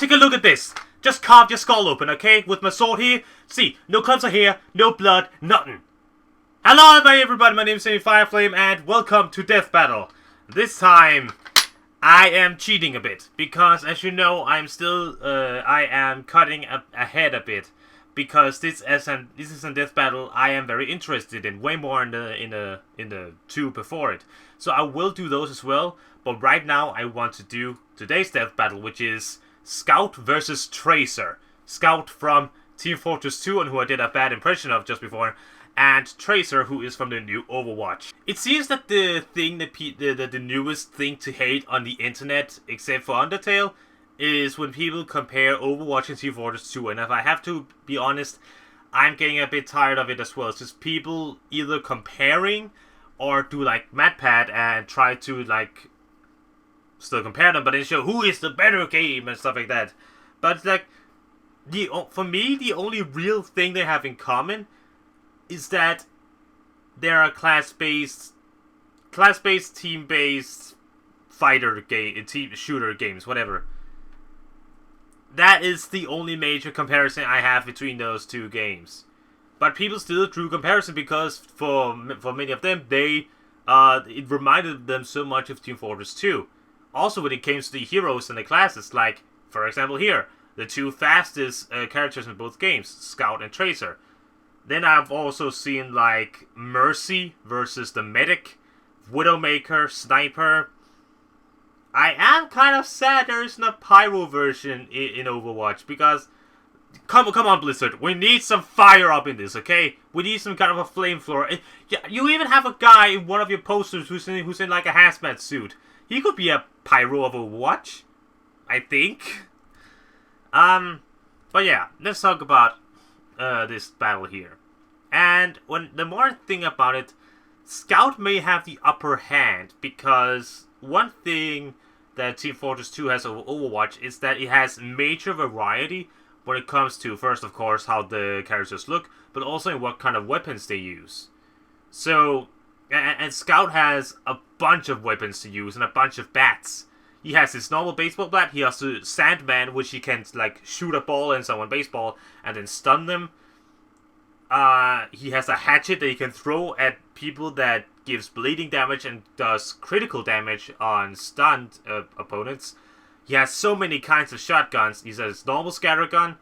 take a look at this. Just carve your skull open, okay? With my sword here. See, no clumps of hair, no blood, nothing. Hello everybody, my name is Fireflame and welcome to Death Battle. This time, I am cheating a bit. Because, as you know, I am cutting ahead a bit. Because this is a Death Battle I am very interested in. Way more in the two before it. So I will do those as well. But right now, I want to do today's Death Battle, which is Scout versus Tracer. Scout from Team Fortress 2, and who I did a bad impression of just before, and Tracer, who is from the new Overwatch. It seems that the thing the newest thing to hate on the internet, except for Undertale, is when people compare Overwatch and Team Fortress 2, and if I have to be honest, I'm getting a bit tired of it as well. It's just people either comparing or do like MatPat and try to like still compare them, but then show who is the better game and stuff like that. But like, for me, the only real thing they have in common is that there are class-based, team-based shooter games, whatever. That is the only major comparison I have between those two games. But people still drew comparison because for many of them, it reminded them so much of Team Fortress 2. Also, when it came to the heroes and the classes, like, for example here, the two fastest characters in both games, Scout and Tracer. Then I've also seen, like, Mercy versus the Medic, Widowmaker, Sniper. I am kind of sad there isn't a Pyro version in Overwatch, because, come on Blizzard, we need some fire up in this, okay? We need some kind of a flamethrower. You even have a guy in one of your posters who's in like a hazmat suit. He could be a Pyro of Overwatch, I think. But yeah, let's talk about this battle here. And the more thing about it, Scout may have the upper hand, because one thing that Team Fortress 2 has over Overwatch is that it has major variety when it comes to, first of course, how the characters look, but also in what kind of weapons they use. So, and Scout has a bunch of weapons to use and a bunch of bats. He has his normal baseball bat, he has the Sandman, which he can like shoot a ball in someone baseball and then stun them. He has a hatchet that he can throw at people that gives bleeding damage and does critical damage on stunned opponents. He has so many kinds of shotguns. He has his normal scatter gun,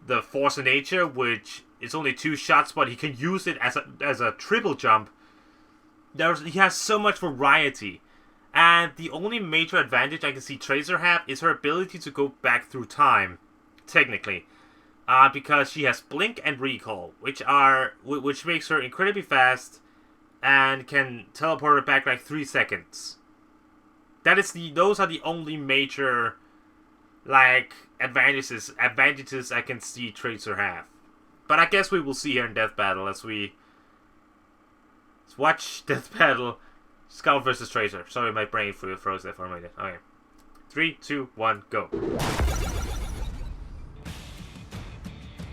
the Force of Nature, which is only 2 shots, but he can use it as a triple jump. He has so much variety. And the only major advantage I can see Tracer have is her ability to go back through time, technically. Because she has Blink and Recall, which makes her incredibly fast and can teleport her back like 3 seconds. Those are the only major like advantages I can see Tracer have. But I guess we will see here in Death Battle let's watch Death Battle. Scout versus Tracer. Sorry, my brain froze there for a minute. Okay. 3, 2, 1, go.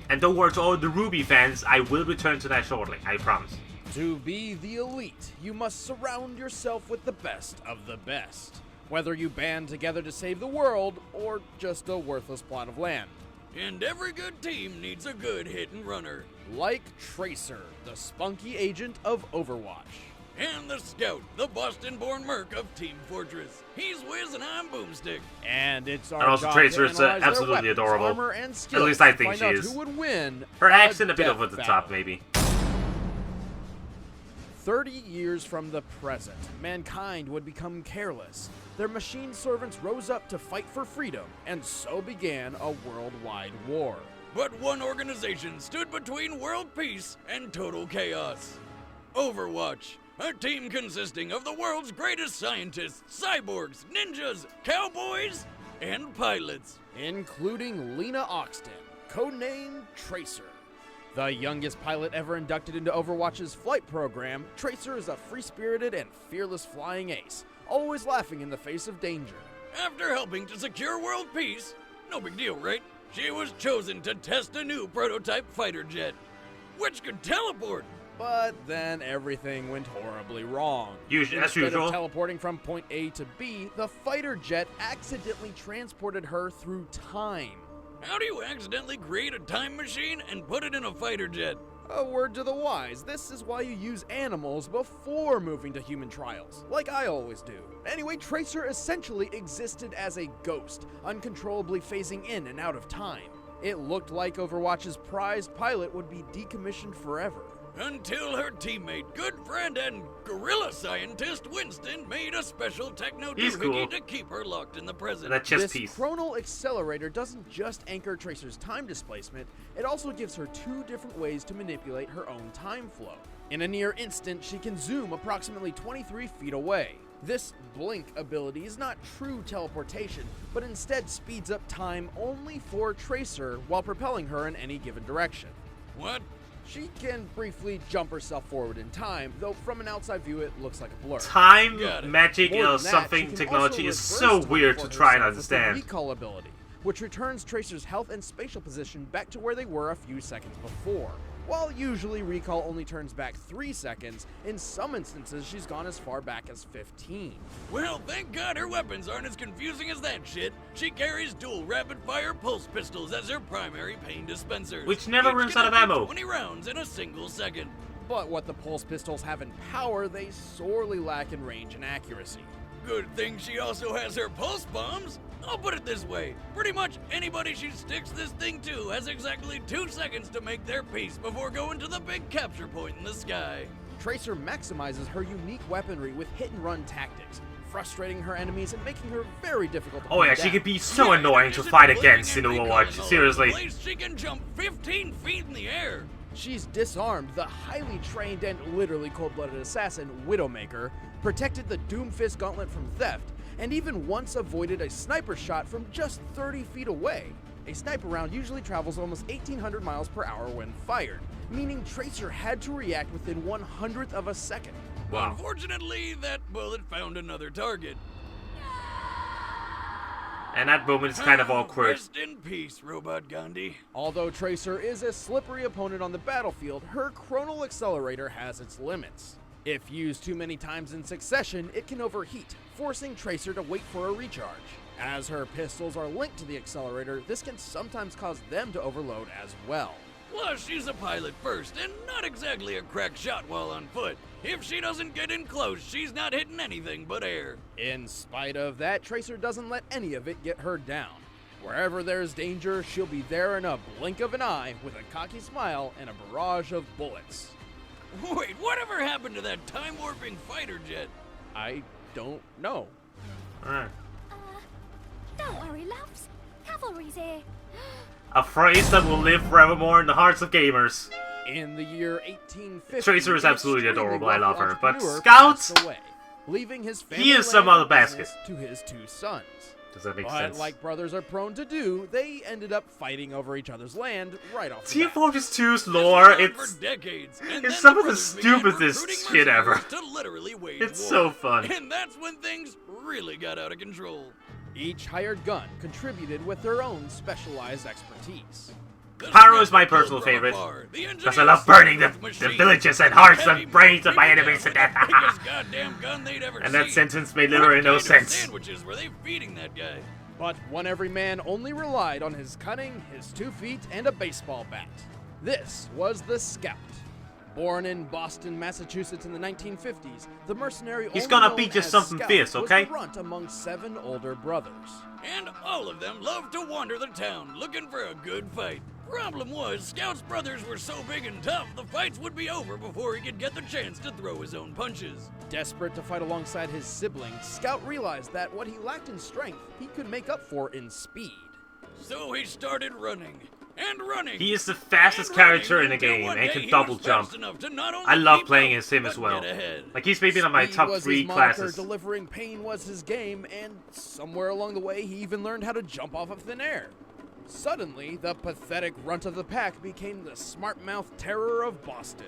And don't worry to all the Ruby fans, I will return to that shortly, I promise. To be the elite, you must surround yourself with the best of the best. Whether you band together to save the world, or just a worthless plot of land. And every good team needs a good hit-and runner. Like Tracer, the spunky agent of Overwatch. And the Scout, the Boston-born merc of Team Fortress. He's Wiz and I'm Boomstick. And it's our and also job Tracer to is analyze their absolutely weapons, adorable. armor, and skills At least I to think find she out is. Who would win her accent a bit death over the battle. top, maybe. 30 years from the present, mankind would become careless. Their machine servants rose up to fight for freedom, and so began a worldwide war. But one organization stood between world peace and total chaos. Overwatch, a team consisting of the world's greatest scientists, cyborgs, ninjas, cowboys, and pilots. Including Lena Oxton, codenamed Tracer. The youngest pilot ever inducted into Overwatch's flight program, Tracer is a free-spirited and fearless flying ace, always laughing in the face of danger. After helping to secure world peace, no big deal, right? She was chosen to test a new prototype fighter jet, which could teleport. But then everything went horribly wrong. As Instead usual. of teleporting from point A to B, the fighter jet accidentally transported her through time. How do you accidentally create a time machine and put it in a fighter jet? A word to the wise, this is why you use animals before moving to human trials, like I always do. Anyway, Tracer essentially existed as a ghost, uncontrollably phasing in and out of time. It looked like Overwatch's prized pilot would be decommissioned forever. Until her teammate, good friend, and gorilla scientist Winston made a special techno doohickey to keep her locked in the present. That chess This piece. chronal accelerator doesn't just anchor Tracer's time displacement, it also gives her two different ways to manipulate her own time flow. In a near instant, she can zoom approximately 23 feet away. This blink ability is not true teleportation, but instead speeds up time only for Tracer while propelling her in any given direction. What? She can briefly jump herself forward in time, though from an outside view it looks like a blur. Time Got it. magic More than that, something she can technology also is reverse so time weird for to try and herself with the understand. recall ability, which returns Tracer's health and spatial position back to where they were a few seconds before. While usually recall only turns back 3 seconds, in some instances she's gone as far back as 15. Well, thank God her weapons aren't as confusing as that shit. She carries dual rapid-fire pulse pistols as her primary pain dispensers. Which never Each runs can out of empty ammo. 20 rounds in a single second. But what the pulse pistols have in power, they sorely lack in range and accuracy. Good thing she also has her pulse bombs. I'll put it this way. Pretty much anybody she sticks this thing to has exactly 2 seconds to make their peace before going to the big capture point in the sky. Tracer maximizes her unique weaponry with hit-and-run tactics, frustrating her enemies and making her very difficult to Oh yeah, pin she down. could be so Yeah, annoying to isn't fight blinking against in and Overwatch. recalling all over the Seriously. place? She can jump 15 feet in the air. She's disarmed the highly trained and literally cold-blooded assassin Widowmaker, protected the Doomfist Gauntlet from theft, and even once avoided a sniper shot from just 30 feet away. A sniper round usually travels almost 1,800 miles per hour when fired, meaning Tracer had to react within 1/100th of a second. Wow. Unfortunately, that bullet found another target. And that moment is kind of awkward. Rest in peace, Robot Gandhi. Although Tracer is a slippery opponent on the battlefield, her chronal accelerator has its limits. If used too many times in succession, it can overheat, forcing Tracer to wait for a recharge. As her pistols are linked to the accelerator, this can sometimes cause them to overload as well. Plus, she's a pilot first, and not exactly a crack shot while on foot. If she doesn't get in close, she's not hitting anything but air. In spite of that, Tracer doesn't let any of it get her down. Wherever there's danger, she'll be there in a blink of an eye with a cocky smile and a barrage of bullets. Wait, whatever happened to that time-warping fighter jet? I don't know. Alright. Don't worry, loves. Cavalry's here. A phrase that will live forevermore in the hearts of gamers. In the year 1850, Tracer is an absolutely extremely adorable, I love wealthy her, but entrepreneur Scouts? passed away, leaving his family He is some land other and basket. business to his 2 sons. Does that make But sense? like brothers are prone to do, they ended up fighting over each other's land right off the Team bat. Fortress 2's This lore, went on it's for decades, and it's then some of the brothers began stupidest recruiting shit ever. mercenaries To literally wage It's war. so fun. And that's when things really got out of control. Each hired gun contributed with their own specialized expertise. The Pyro is my sniper killed personal from favorite, afar. The because engineer I love burning the smoked machine. villages and hearts Heavy and brains of my beat enemies to down death. with the biggest goddamn gun they'd ever And that seen. sentence made What literally no kind of sense. sandwiches were they feeding that guy? But one every man only relied on his cunning, his 2 feet, and a baseball bat. This was the Scout. Born in Boston, Massachusetts in the 1950s, the mercenary He's only gonna known be just as something Scout fierce, okay? was the runt among 7 older brothers. And all of them loved to wander the town looking for a good fight. Problem was, Scout's brothers were so big and tough, the fights would be over before he could get the chance to throw his own punches. Desperate to fight alongside his siblings, Scout realized that what he lacked in strength, he could make up for in speed. So he started running. And running. He is the fastest and running character in the until game one and day can he double was jump. fast enough to not only I love keep playing up, as him but as well. get ahead. Like, he's maybe in my Speed top was 3 his moniker, classes. delivering pain was his game, and somewhere along the way, he even learned how to jump off of thin air. Suddenly, the pathetic runt of the pack became the smart-mouthed terror of Boston.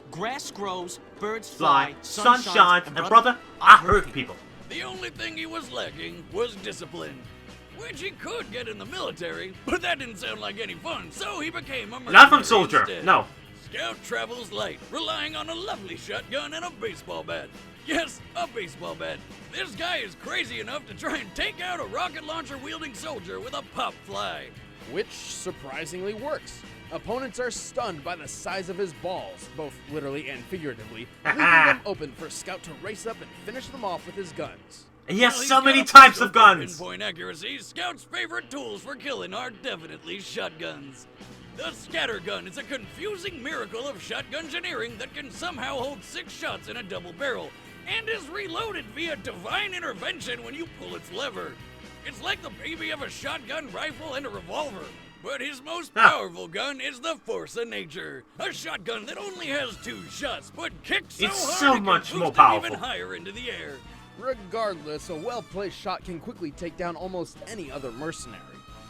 Grass grows, birds Fly, fly, sun shines, and brother, I hurt people. The only thing he was lacking was discipline. Which he could get in the military, but that didn't sound like any fun, so he became a mercenary Not from Soldier, instead. no. Scout travels light, relying on a lovely shotgun and a baseball bat. Yes, a baseball bat. This guy is crazy enough to try and take out a rocket launcher wielding soldier with a pop fly. Which surprisingly works. Opponents are stunned by the size of his balls, both literally and figuratively, leaving them open for Scout to race up and finish them off with his guns. And he has While he's so many got a types of pistol for guns. Pinpoint accuracy, Scout's favorite tools for killing are definitely shotguns. The scattergun is a confusing miracle of shotgun engineering that can somehow hold 6 shots in a double barrel, and is reloaded via divine intervention when you pull its lever. It's like the baby of a shotgun rifle and a revolver. But his most powerful gun is the force of nature. A shotgun that only has 2 shots, but kicks so It's hard so it can much more boost it powerful. even higher into the air. Regardless, a well-placed shot can quickly take down almost any other mercenary.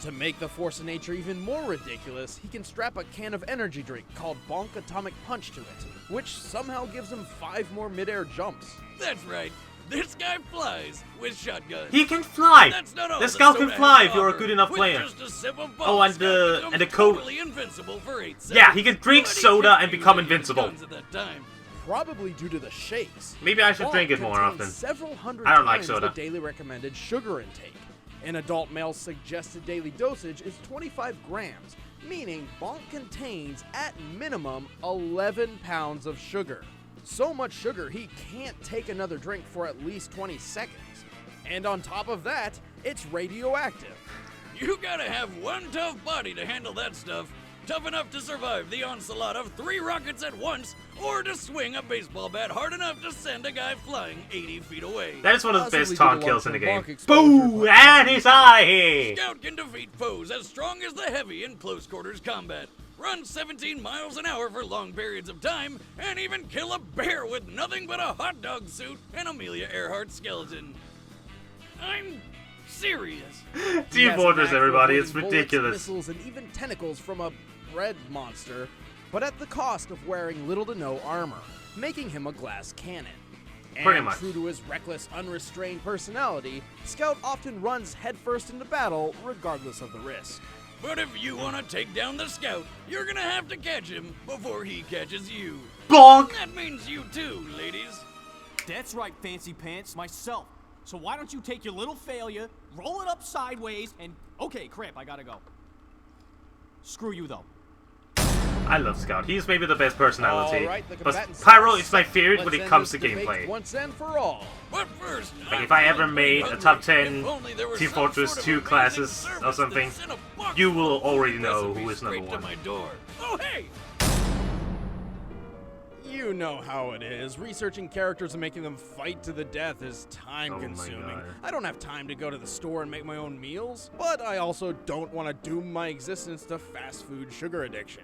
To make the force of nature even more ridiculous, he can strap a can of energy drink called Bonk Atomic Punch to it, which somehow gives him 5 more mid-air jumps. That's right. This guy flies with shotguns. He can fly. That's not all The that Scout can soda fly has if to you're a offer. good enough With player. just a sip of Oh, Bonk, and Scout becomes the code. totally invincible for 8 seconds. Yeah, he can drink But he soda can't and use become any invincible. guns at that time. Probably due to the shakes. Maybe I should Bonk drink it more contains often. Several hundred I don't like times soda. the daily recommended sugar intake. An adult male's suggested daily dosage is 25 grams, meaning Bonk contains, at minimum, 11 pounds of sugar. So much sugar he can't take another drink for at least 20 seconds. And on top of that, it's radioactive. You gotta have one tough body to handle that stuff. Tough enough to survive the onslaught of 3 rockets at once, or to swing a baseball bat hard enough to send a guy flying 80 feet away. That is one of the Possibly best due taunt to kills in the game. long-term Bonk exposure, Boo! but- And his eye! Scout can defeat foes as strong as the heavy in close quarters combat, run 17 miles an hour for long periods of time, and even kill a bear with nothing but a hot dog suit and Amelia Earhart skeleton. I'm serious. He has a Team Fortress, knack for everybody. It's avoiding bullets, ridiculous. missiles, and even tentacles from a bread monster, but at the cost of wearing little to no armor, making him a glass cannon. And Pretty much. true to his reckless, unrestrained personality, Scout often runs headfirst into battle, regardless of the risk. But if you want to take down the Scout, you're gonna have to catch him before he catches you. Bonk! That means you too, ladies. That's right, Fancy Pants, myself. So why don't you take your little failure, roll it up sideways, and... Okay, crap, I gotta go. Screw you, though. I love Scout. He's maybe the best personality. All right, the But combatants- Pyro is my favorite when Let's it end comes to this debate gameplay. once and for all. But first, Like, if I ever made a top 10 Team Fortress 2 2 classes or something, you will already know who is number 1. My door. Oh, hey! You know how it is. Researching characters and making them fight to the death is time Oh my consuming. God. I don't have time to go to the store and make my own meals, but I also don't want to doom my existence to fast food sugar addiction.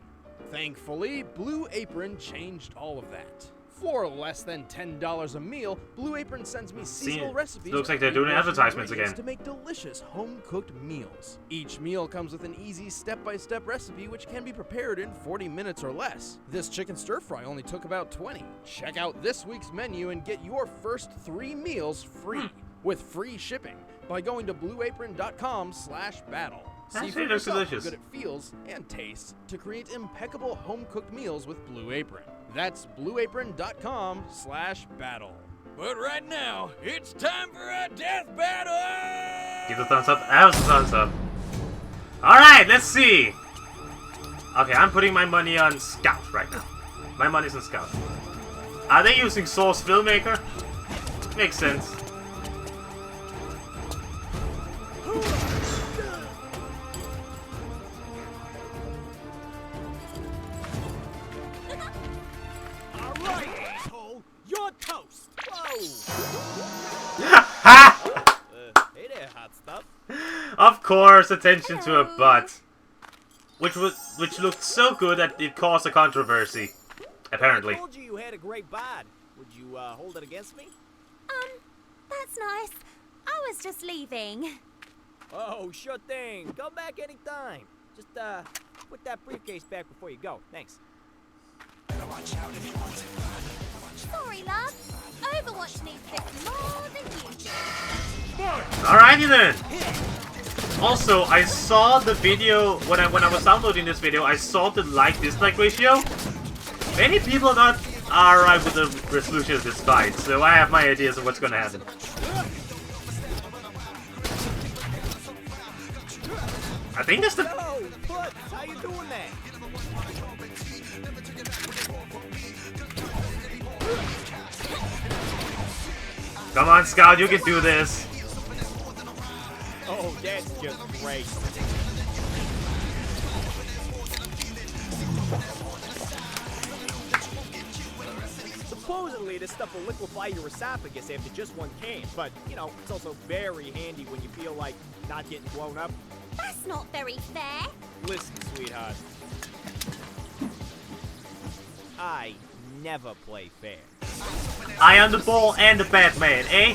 Thankfully, Blue Apron changed all of that. For less than $10 a meal, Blue Apron sends me seasonal recipes. Looks like with they're doing fresh advertisements ingredients again. to make delicious home-cooked meals. Each meal comes with an easy step-by-step recipe which can be prepared in 40 minutes or less. This chicken stir-fry only took about 20. Check out this week's menu and get your first 3 meals free with free shipping by going to blueapron.com/battle. See Actually, for it looks yourself how delicious. good it feels and tastes to create impeccable home-cooked meals with Blue Apron. That's blueapron.com/battle. But right now, it's time for a death battle! Give the thumbs up. That was the thumbs up. Alright, let's see. Okay, I'm putting my money on Scout right now. My money's on Scout. Are they using Source Filmmaker? Makes sense. All right, asshole, you're toast. Whoa. Ha! Hey there, hot stuff. Of course, attention to a butt. Which looked so good that it caused a controversy. Apparently. I told you had a great bod. Would you hold it against me? That's nice. I was just leaving. Oh, sure thing. Come back anytime. Just put that briefcase back before you go. Thanks. Sorry, love. Overwatch needs this more than you do. Alrighty then. Also, I saw the video when I was downloading this video. I saw the like-dislike ratio, Many people are not alright with the resolution of this fight, so I have my ideas of what's gonna happen. I think that's the... Yo, Putz, how you doing that? Come on, Scout, you can do this. Oh, that's just great. Supposedly, this stuff will liquefy your esophagus after just one can, but, you know, it's also very handy when you feel like not getting blown up. That's not very fair. Listen, sweetheart. I never play fair. I am the bull and the Batman, eh?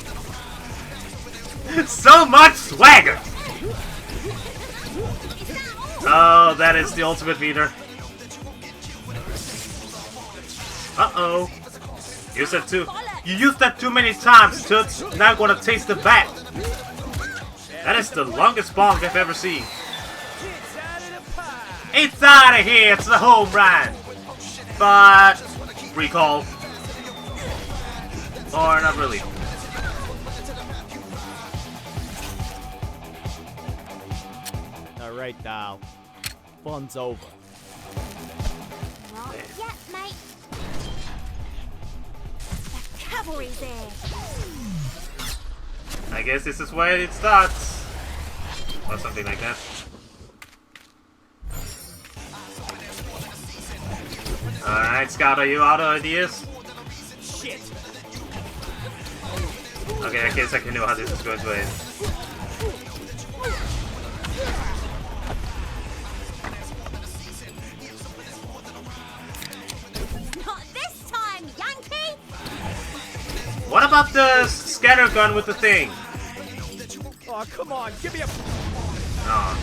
So much swagger! Oh, that is the ultimate meter. Uh-oh. You said too. You used that too many times, Toots. Now I'm gonna taste the bat. That is the longest bonk I've ever seen. It's out of here. It's the home run. But recall. Or not really. Alright, doll. Fun's over. Not yet, mate. The cavalry's there. I guess this is where it starts. Or something like that. Alright, Scout, are you out of ideas? Shit! Okay, I guess I can know how this is going to end. Not this time, Yankee! What about the scatter gun with the thing? Oh, come on, give me a... Oh.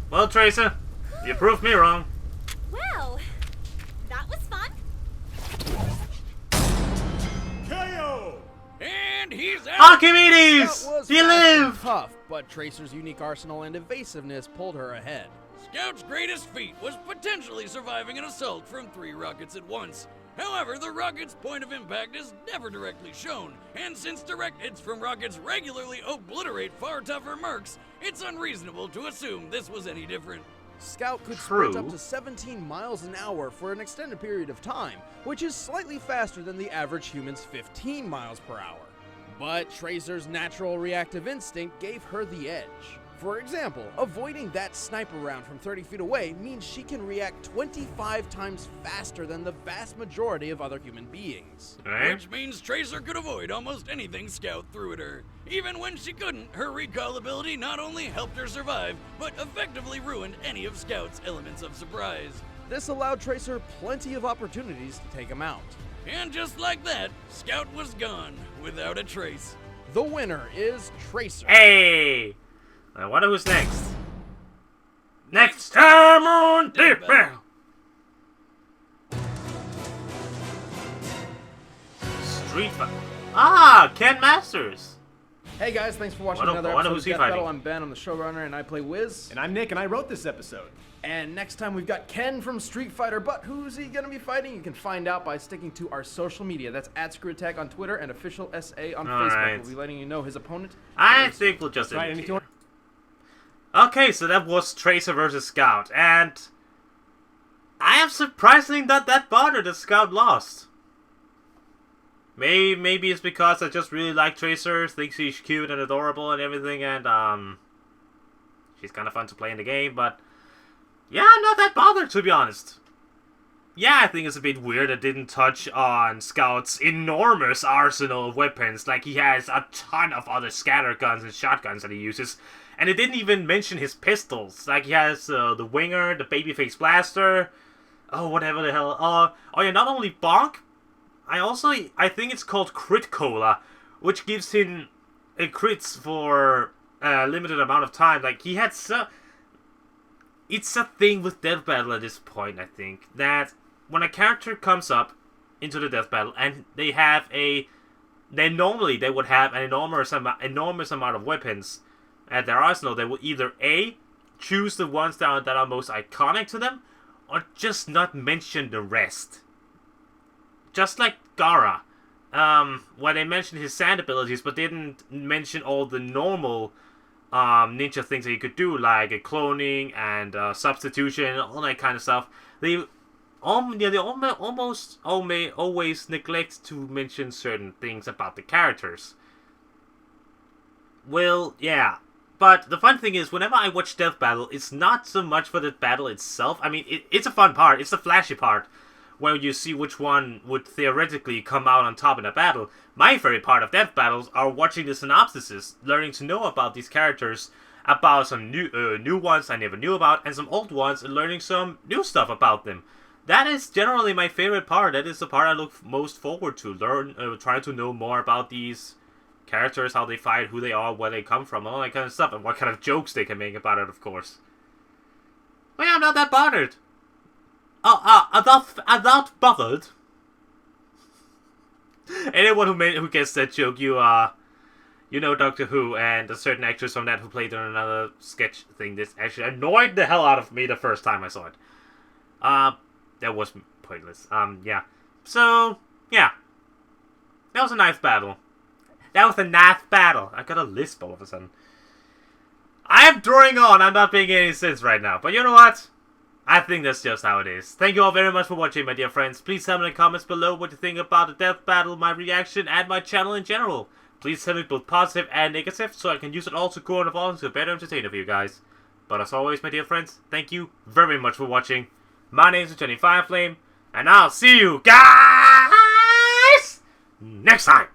Well, Tracer, you proved me wrong. Well, that was fun. And he's out! Archimedes! That was You fast and live! tough, but Tracer's unique arsenal and evasiveness pulled her ahead. Scout's greatest feat was potentially surviving an assault from 3 rockets at once. However, the rocket's point of impact is never directly shown, and since direct hits from rockets regularly obliterate far tougher mercs, it's unreasonable to assume this was any different. Scout could sprint True. up to 17 miles an hour for an extended period of time, which is slightly faster than the average human's 15 miles per hour. But Tracer's natural reactive instinct gave her the edge. For example, avoiding that sniper round from 30 feet away means she can react 25 times faster than the vast majority of other human beings. Right? Which means Tracer could avoid almost anything Scout threw at her. Even when she couldn't, her recall ability not only helped her survive, but effectively ruined any of Scout's elements of surprise. This allowed Tracer plenty of opportunities to take him out. And just like that, Scout was gone, without a trace. The winner is Tracer. Hey! I wonder who's next. Next time on Death Battle! Street Fighter. Ah, Ken Masters. Hey guys, thanks for watching Wonder- another wonder episode who's of he Death fighting. Battle. I'm Ben, I'm the showrunner, and I play Wiz. And I'm Nick, and I wrote this episode. And next time we've got Ken from Street Fighter, but who's he gonna be fighting? You can find out by sticking to our social media. That's @ScrewAttack on Twitter and official SA on All Facebook. right. We'll be letting you know his opponent. I think we'll just Right, end it anything here. Okay, so that was Tracer versus Scout, and I am surprisingly not that bothered that Scout lost. Maybe it's because I just really like Tracer, think she's cute and adorable and everything, and she's kind of fun to play in the game, but yeah, I'm not that bothered, to be honest. Yeah, I think it's a bit weird it didn't touch on Scout's enormous arsenal of weapons, like he has a ton of other scatter guns and shotguns that he uses, and it didn't even mention his pistols, like he has the Winger, the Babyface Blaster, oh, whatever the hell, oh yeah, not only Bonk, I think it's called Crit Cola, which gives him crits for a limited amount of time. Like, he had it's a thing with Death Battle at this point, I think, that when a character comes up into the Death Battle and they would have an enormous amount of weapons at their arsenal, they will either A, choose the ones that are most iconic to them, or just not mention the rest. Just like Gaara, where they mentioned his sand abilities, but didn't mention all the normal ninja things that you could do, like cloning and substitution, all that kind of stuff. They almost always neglect to mention certain things about the characters. Well, yeah. But the fun thing is, whenever I watch Death Battle, it's not so much for the battle itself. I mean, it's a fun part. It's the flashy part, where you see which one would theoretically come out on top in a battle. My favorite part of Death Battles are watching the synopsises, learning to know about these characters, about some new ones I never knew about, and some old ones, and learning some new stuff about them. That is generally my favorite part. That is the part I look most forward to. Trying to know more about these characters, how they fight, who they are, where they come from, all that kind of stuff, and what kind of jokes they can make about it, of course. Well, yeah, I'm not that bothered. I'm not bothered. Anyone who gets that joke, you know Doctor Who and a certain actress from that who played in another sketch thing. This actually annoyed the hell out of me the first time I saw it. That was pointless. Yeah. So, yeah. That was a nice battle. That was a nice battle. I got a lisp all of a sudden. I'm drawing on. I'm not making any sense right now. But you know what? I think that's just how it is. Thank you all very much for watching, my dear friends. Please tell me in the comments below what you think about the Death Battle, my reaction, and my channel in general. Please tell me both positive and negative, so I can use it all to grow and evolve into a better entertainer for you guys. But as always, my dear friends, thank you very much for watching. My name is Johnny Fireflame, and I'll see you guys next time.